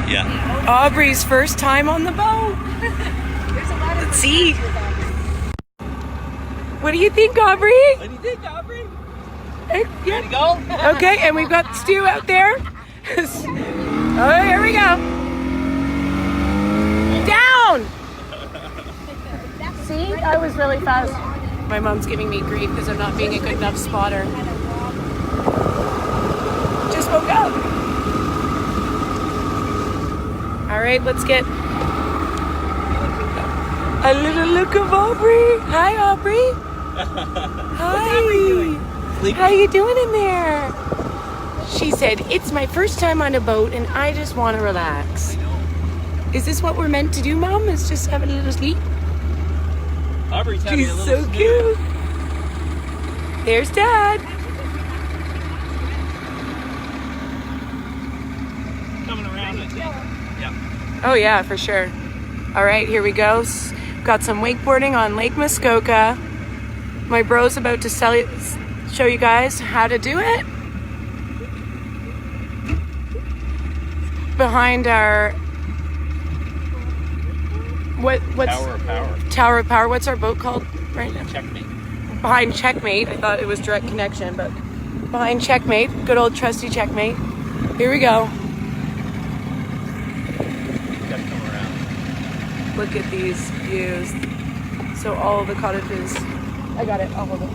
Yeah. Aubrey's first time on the boat. Let's see. What do you think, Aubrey? What do you think, Aubrey? Yeah. Ready to go? Okay, and we've got Stu out there. Oh, here we go. Down! See, I was really fast. My mom's giving me grief because I'm not being a good enough spotter. Just woke up. All right, let's get a little look of Aubrey. Hi, Aubrey. Hi. How you doing in there? She said, it's my first time on a boat and I just want to relax. Is this what we're meant to do, Mom? Is just have a little sleep? Aubrey's having She's a little so snooze. cute. There's Dad. Coming around, I think. Yeah. Oh yeah, for sure. All right, here we go. Got some wakeboarding on Lake Muskoka. My bro's about to show you guys how to do it. Behind our what's Tower of Power. Tower of Power. What's our boat called right now? Checkmate. Behind Checkmate. I thought it was Direct Connection, but behind Checkmate. Good old trusty Checkmate. Here we go. Gotta come around. Look at these views. So all the cottages. I got it. I'll hold it.